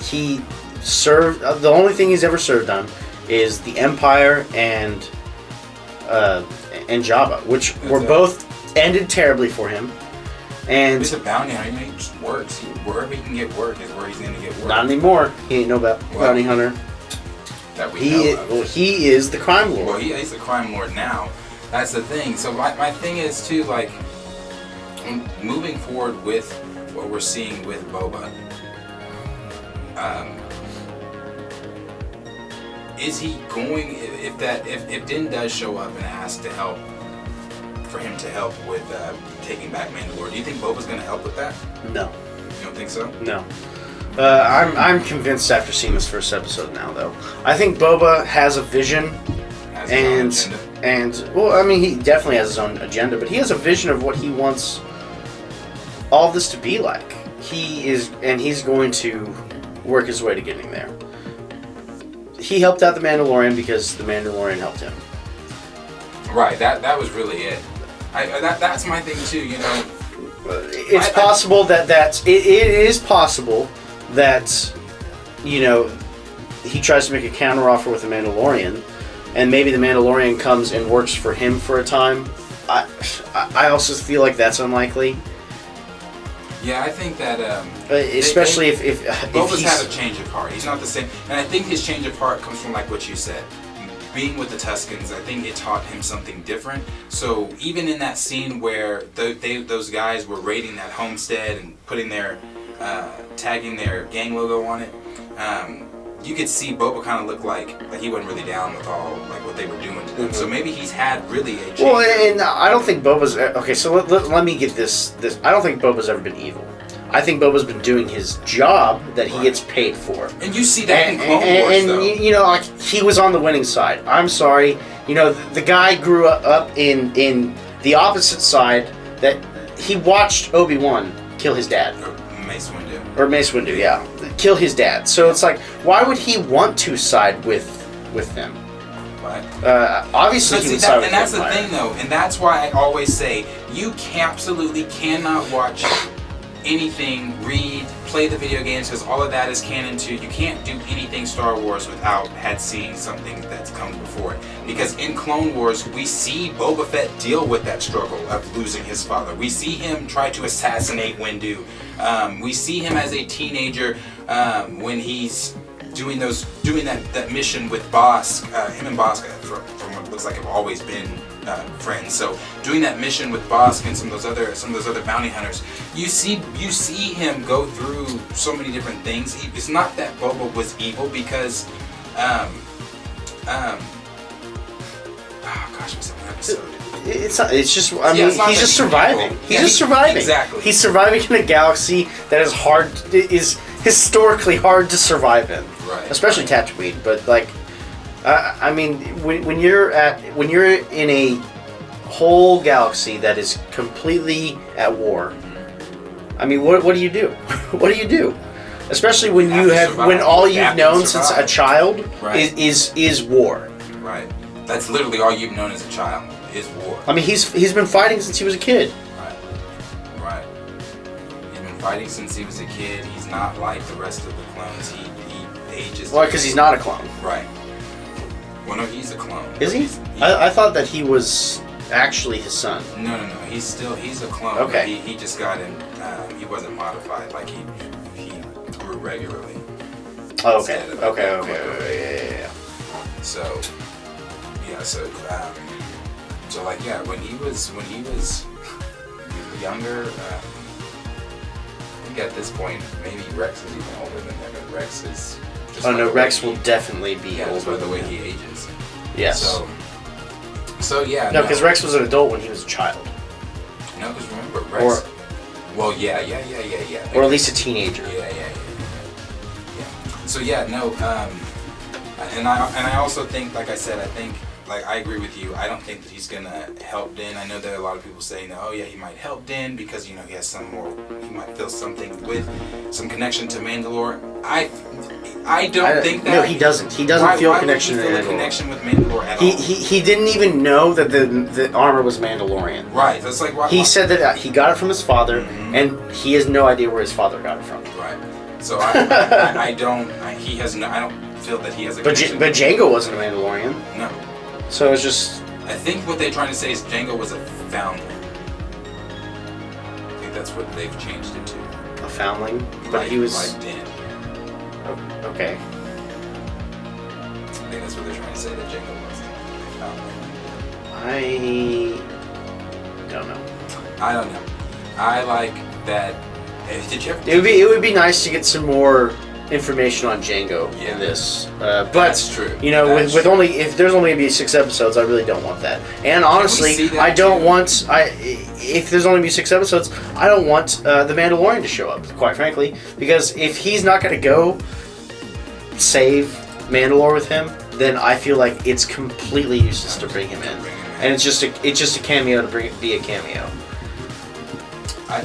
he served. The only thing he's ever served on is the Empire and Jabba, which both ended terribly for him. And he's a bounty hunter. He just works. Wherever he can get work is where he's going to get work. Not anymore. He ain't no bounty hunter. That we know of. Well, he is the crime lord. Well, he's the crime lord now. That's the thing. So my thing is too, like, moving forward with what we're seeing with Boba. Is he going? If Din does show up and asks to help, for him to help with taking back Mandalore, do you think Boba's going to help with that? No. You don't think so? No. I'm convinced after seeing this first episode now, though. I think Boba has a vision, and well, I mean, he definitely has his own agenda, but he has a vision of what he wants all of this to be like. He's going to work his way to getting there. He helped out the Mandalorian because the Mandalorian helped him. Right. That was really it. That's my thing too. You know. It's possible that it is possible that, you know, he tries to make a counteroffer with the Mandalorian, and maybe the Mandalorian comes and works for him for a time. I also feel like that's unlikely. Yeah, I think that especially if Boba's he's had a change of heart. He's not the same, and I think his change of heart comes from like what you said. Being with the Tuskens, I think it taught him something different. So even in that scene where those guys were raiding that homestead and putting their tagging their gang logo on it, you could see Boba kind of look like he wasn't really down with all like what they were doing to them. Mm-hmm. So maybe he's had really a change. Well, and I don't think Boba's okay. So let me get this. I don't think Boba's ever been evil. I think Boba's been doing his job that he gets paid for. And you see that in Clone Wars, though. And, you know, like, he was on the winning side. I'm sorry. You know, the guy grew up in the opposite side that he watched Obi-Wan kill his dad. Or Mace Windu, yeah. Kill his dad. So it's like, why would he want to side with them? Right. Obviously, So he see, would side with and that's the Empire. thing, though, and that's why I always say you absolutely cannot watch anything, read, play the video games, because all of that is canon too. You can't do anything Star Wars without seeing something that's come before it. Because in Clone Wars, we see Boba Fett deal with that struggle of losing his father. We see him try to assassinate Windu. We see him as a teenager when he's doing that mission with Bosk. Him and Bosk, from what looks like, have always been friends. So doing that mission with Bosk and some of those other bounty hunters, you see him go through so many different things. It's not that Boba was evil, because oh gosh, what's that episode? It's just. I mean, he's just surviving. He's just surviving. Exactly. He's surviving in a galaxy that is historically hard to survive in. Right. Especially Tatooine, but like, I mean, when you're in a whole galaxy that is completely at war, I mean, what do you do? What do you do? Especially when when all you've known since a child is war. Right. That's literally all you've known as a child is war. I mean, he's been fighting since he was a kid. Right. He's been fighting since he was a kid. He's not like the rest of the clones. He ages. Well, because he's not a clone. Right. Well, no, he's a clone. Is he? I thought that he was actually his son. No. He's a clone. Okay. He just got in. He wasn't modified. Like he grew regularly. Oh, okay. Okay. Yeah. So like when he was younger, I think at this point maybe Rex is even older than him, and Rex is just Rex will definitely be older. Just by the way he ages. Yes. So yeah. No, because Rex was an adult when he was a child. No, because remember Rex. Yeah. Or at least a teenager. Yeah. So yeah, no, and I also think, like I said, I agree with you. I don't think that he's gonna help Din. I know there are a lot of people saying, oh yeah, he might help Din because he has he might feel something with some connection to Mandalore. I don't think that. No, he doesn't. He doesn't feel a connection to Mandalore. Connection with Mandalore at all. He didn't even know that the armor was Mandalorian. Right. That's like he said that he got it from his father, and he has no idea where his father got it from. Right. So I don't feel that he has a connection. But Jango wasn't a Mandalorian. No. So it's just. I think what they're trying to say is Jango was a foundling. I think that's what they've changed it to. A foundling, but he was. Like Din. Okay. I think that's what they're trying to say, that Jango was a foundling. I don't know. I don't know. I like that. Did you ever? It would be nice to get some more information on Jango in this, but that's true. With if there's only gonna be 6 episodes, I really don't want that. And honestly, I don't want if there's only gonna be 6 episodes, I don't want the Mandalorian to show up. Quite frankly, because if he's not gonna go save Mandalore with him, then I feel like it's completely useless to bring him in, and it's just a cameo to be a cameo.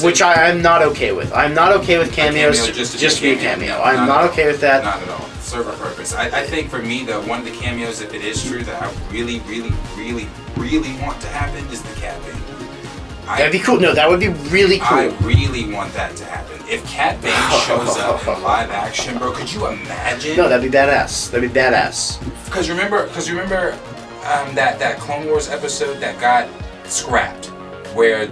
Which I'm not okay with. I'm not okay with cameos just to be a cameo. I'm not okay with that. Not at all. Serve a purpose. I think for me, though, one of the cameos, if it is true, that I really, really, really, really want to happen is the Cad Bane. That'd be cool. No, that would be really cool. I really want that to happen. If Cad Bane shows up in live action, bro, could you imagine? No, that'd be badass. That'd be badass. Because remember that Clone Wars episode that got scrapped, where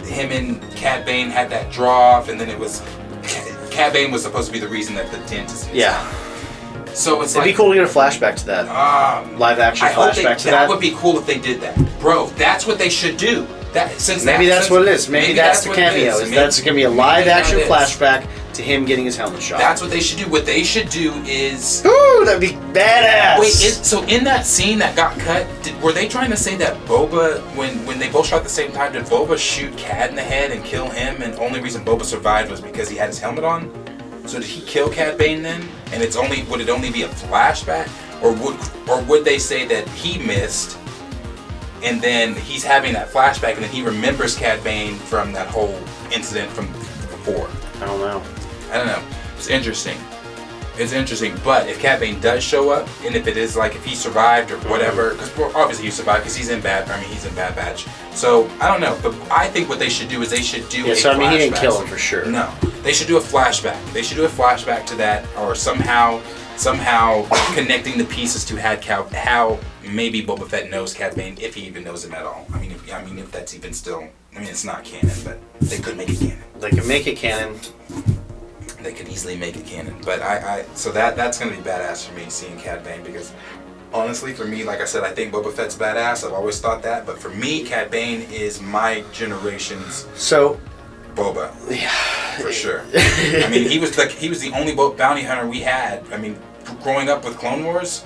him and Cad Bane had that draw off, and then it was Cad Bane was supposed to be the reason that the dentist. Yeah. So it's it'd be cool to get a flashback to that. Live action flashback to that. That would be cool if they did that, bro. That's what they should do. Maybe that's what it is. Maybe that's the cameo. That's gonna be a live action flashback to him getting his helmet shot. That's what they should do. What they should do is. Ooh, that'd be badass. Wait, so in that scene that got cut, were they trying to say that Boba, when they both shot at the same time, did Boba shoot Cad in the head and kill him, and the only reason Boba survived was because he had his helmet on? So did he kill Cad Bane then? And would it only be a flashback, or would they say that he missed? And then he's having that flashback, and then he remembers Cad Bane from that whole incident from before. I don't know. It's interesting. It's interesting, but if Cad Bane does show up, and if it is like if he survived or whatever, because obviously he survived because he's in Bad Batch. So I don't know, but I think what they should do is they should do. Yeah, so I mean, he didn't kill him for sure. No, they should do a flashback. They should do a flashback to that, or somehow connecting the pieces to how maybe Boba Fett knows Cad Bane, if he even knows him at all. I mean, if that's even still. I mean, it's not canon, but they could make it canon. They could make it canon. They could easily make it canon, but so that's gonna be badass for me seeing Cad Bane, because honestly, for me, like I said, I think Boba Fett's badass. I've always thought that, but for me, Cad Bane is my generation's Boba. Yeah, for sure. I mean, he was the only bounty hunter we had. I mean, growing up with Clone Wars.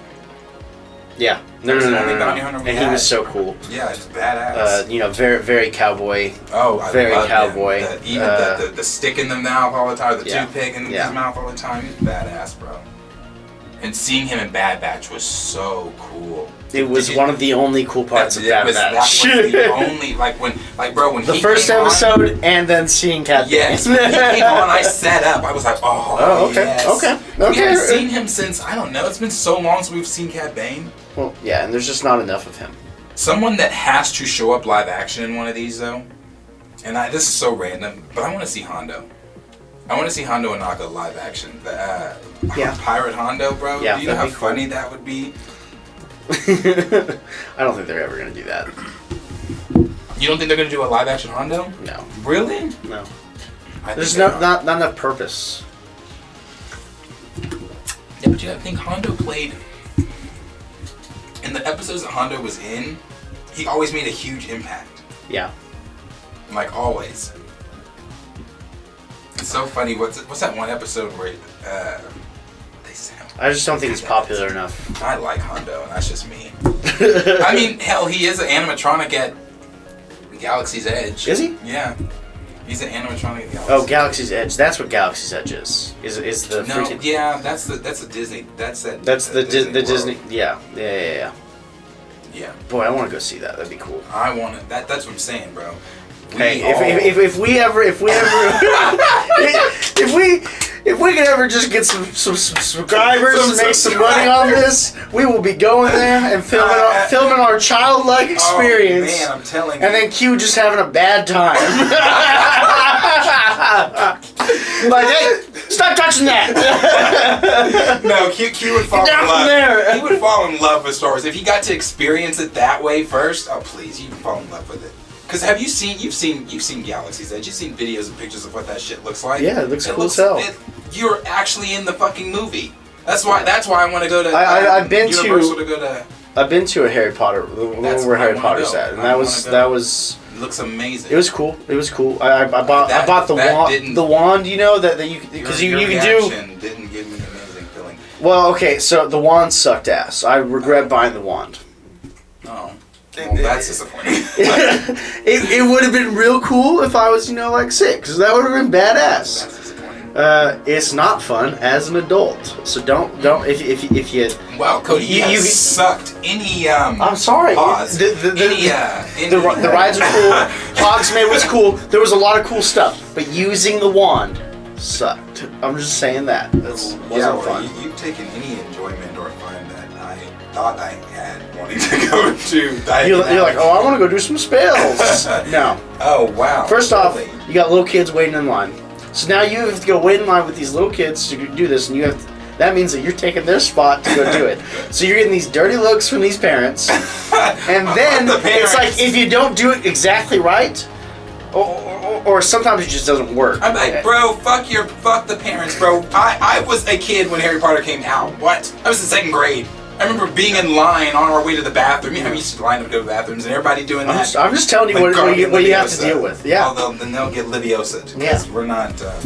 Yeah, no. And he was so cool. Yeah, just badass. Very, very cowboy. Oh, I very love cowboy. Him. Even the stick in the mouth all the time, the toothpick in his mouth all the time. He's badass, bro. And seeing him in Bad Batch was so cool. It was one of the only cool parts of Bad Batch. That was the only when the first episode, and then seeing Cad Bane. Yes, when he came on, I sat up. I was like, oh okay, yes. okay. We haven't seen him since, I don't know. It's been so long since we've seen Cad Bane. Well, yeah, and there's just not enough of him. Someone that has to show up live action in one of these, though, and this is so random, but I want to see Hondo. I want to see Hondo Ohnaka live action. Pirate Hondo, bro. Yeah, do you know how funny that would be? I don't think they're ever going to do that. You don't think they're going to do a live action Hondo? No. Really? No. There's not enough purpose. Yeah, but I think Hondo played... In the episodes that Hondo was in, he always made a huge impact. Yeah. Like, always. It's so funny. What's that one episode where they sound... I just don't think he's popular enough. I like Hondo, and that's just me. I mean, hell, he is an animatronic at Galaxy's Edge. Is he? Yeah. He's an animatronic at Galaxy's Edge. Oh, Galaxy's Edge. That's what Galaxy's Edge is. Is the freaking... Yeah, that's the Disney. That's the Disney. Yeah. Yeah. Boy, I want to go see that. That'd be cool. I want to. That's what I'm saying, bro. Hey, if we ever if we could ever just get some subscribers and make some money on this, we will be going there and filming our childlike experience. Oh, man, I'm telling you. And then Q just having a bad time. Like, hey, stop touching that. No, Q would fall in love. He would fall in love with Star Wars if he got to experience it that way first. Oh, please, you would fall in love with it. Because you've seen Galaxy's Edge. You've seen videos and pictures of what that shit looks like. Yeah, it looks cool as hell. You're actually in the fucking movie. That's why I want to go to Universal to go to. I've been to a Harry Potter, the one where Harry Potter's at, and that was. It looks amazing. It was cool. I bought the wand. You know that you because you can do. Didn't give me an amazing feeling. Well, okay, so the wand sucked ass. I regret buying the wand. Oh. Well, that's disappointing. it would have been real cool if I was, like 6. That would have been badass. That's disappointing. It's not fun as an adult. So don't if you. Wow, Cody, you sucked any. I'm sorry. Pause. The rides are cool. Hogsmeade was cool. There was a lot of cool stuff, but using the wand sucked. I'm just saying that. Wasn't fun. You've taken any enjoyment or fun that I thought I had wanting to go to. You're like, I want to go do some spells. No. Oh, wow. First off, you got little kids waiting in line. So now you have to go wait in line with these little kids to do this, and that means that you're taking their spot to go do it. So you're getting these dirty looks from these parents, and then it's like if you don't do it exactly right, or sometimes it just doesn't work. I'm like, bro, fuck the parents, bro. I was a kid when Harry Potter came out. What? I was in 2nd grade. I remember being in line on our way to the bathroom. You know, we used to line up to go to the bathrooms, and everybody doing that. I'm just telling you what you have to deal with. Yeah. Although then they'll get Leviosa because we're not. What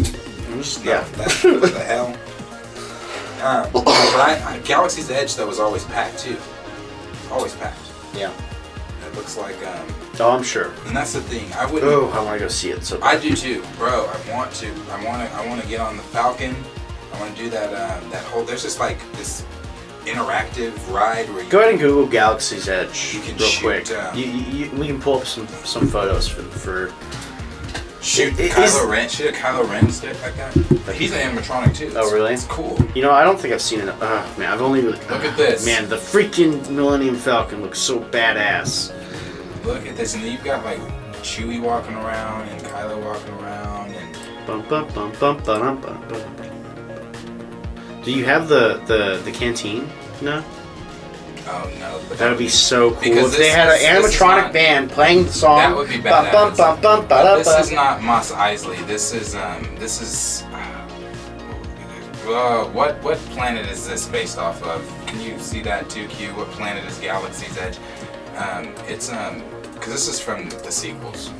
the hell? But Galaxy's Edge though was always packed too. Always packed. Yeah. It looks like. Oh, I'm sure. And that's the thing. I wouldn't. Oh, I want to go see it. So bad. I do too, bro. I want to. I want to get on the Falcon. I want to do that. That whole. There's just like this interactive ride where you go ahead and Google Galaxy's Edge you can real shoot, quick. We can pull up some photos for shoot Kylo Ren stick like that. He's an animatronic too. Oh, really? It's cool. You know, I don't think I've seen it. Man, I've only really... Look at this. Man, the freaking Millennium Falcon looks so badass. Look at this, and then you've got like Chewie walking around and Kylo walking around and. Bum, bum, bum, bum, bum, bum, bum. Do you have the canteen? No. Oh no. That would be so cool because if they had an animatronic band playing the song. That would be badass. Bum, bum, bum, bum, But this bum. is not Mos Eisley. This is what planet is this based off of? Can you see that too, Q? What planet is Galaxy's Edge? It's because this is from the sequels.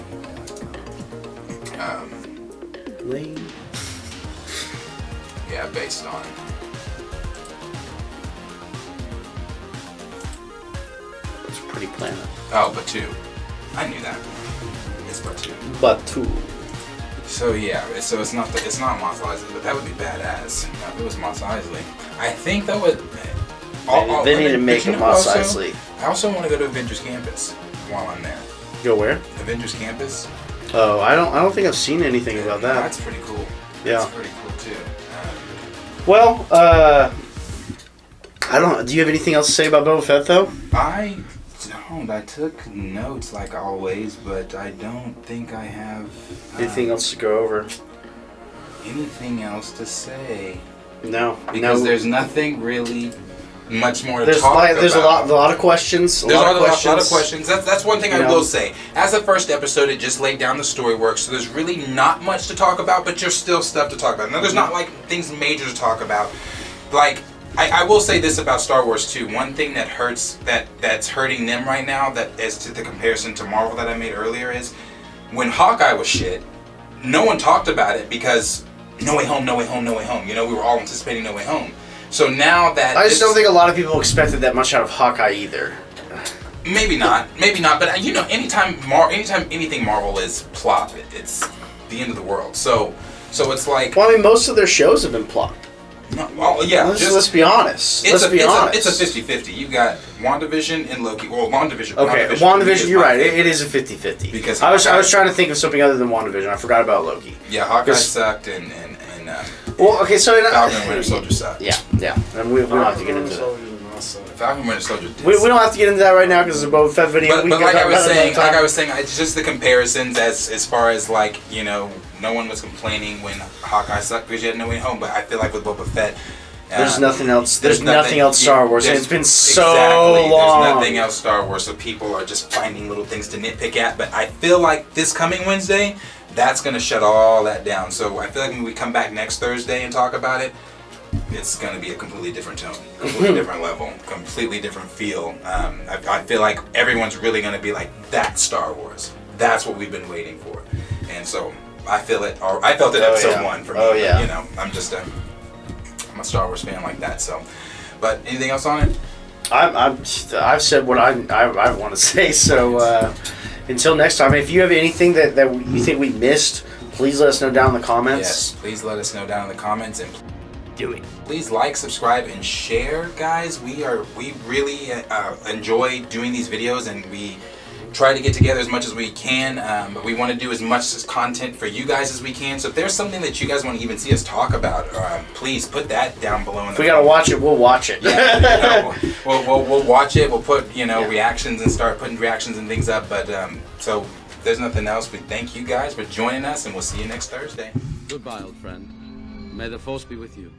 Yeah, based on. It's a pretty planet. Oh, Batu. I knew that. It's Batu. Batu. So yeah, so it's not Mos Eisley, but that would be badass. If it was Mos Eisley, I think that would. They need to make a Mos Eisley. I also want to go to Avengers Campus while I'm there. Go where? Avengers Campus. Oh, I don't think I've seen anything about that. That's pretty cool. Yeah. That's pretty cool too. Well, I don't. Do you have anything else to say about Boba Fett though? I don't. I took notes like always, but I don't think I have Anything else to go over? anything else to say. No, Because no. there's nothing really much more to There's talk about. there's a lot of questions. There's a lot of questions. That's one thing I You know. will say. As the first episode, it just laid down the story work, so there's really not much to talk about, but there's still stuff to talk about. Now, there's not like things major to talk about. Like, I will say this about Star Wars too. One thing that hurts, that's hurting them right now, that as to the comparison to Marvel that I made earlier, is when Hawkeye was shit, no one talked about it because No Way Home, No Way Home, No Way Home. You know, we were all anticipating No Way Home. So now that I just don't think a lot of people expected that much out of Hawkeye either. maybe not, but you know, anytime anything Marvel is plot, it's the end of the world. So it's like, Well, I mean, most of their shows have been plot. no, well, yeah, Let's be honest. It's Let's be honest. It's a 50-50. You got WandaVision and Loki. Well, WandaVision. Okay, WandaVision, you're right. It is a 50-50. Because I was Hawkeye- trying to think of something other than WandaVision. I forgot about Loki. Yeah, Hawkeye 'Cause- sucked and Well, okay, so Falcon and Winter Soldier sucked. Yeah, and we don't have to get into that. Falcon and Winter Soldier. We don't have to get into that right now because it's a Boba Fett video. But We like can I talk was about it saying, another time. it's just the comparisons as far as like, you know, no one was complaining when Hawkeye sucked because you had No Way Home. But I feel like with Boba Fett, There's nothing else. There's nothing else Star Wars, and there's- it's been so exactly, long. There's nothing else Star Wars, so people are just finding little things to nitpick at. But I feel like this coming Wednesday, that's gonna shut all that down. So I feel like when we come back next Thursday and talk about it, it's gonna be a completely different tone, completely different level, completely different feel. I feel like everyone's really gonna be like, that's Star Wars. That's what we've been waiting for. And so I feel it. Or I felt it episode 1 for me. Oh, yeah. But, you know, I'm a Star Wars fan like that. So, but anything else on it? I've said what I want to say. So until next time, if you have anything that you think we missed, please let us know down in the comments. Yes, please let us know down in the comments and Do it. please like, subscribe, and share, guys. We really enjoy doing these videos, and we try to get together as much as we can. But we want to do as much content for you guys as we can. So if there's something that you guys want to even see us talk about, please put that down below. If we gotta watch it, we'll watch it. Yeah, we'll watch it. We'll put reactions and start putting reactions and things up. But so if there's nothing else, we thank you guys for joining us, and we'll see you next Thursday. Goodbye, old friend. May the force be with you.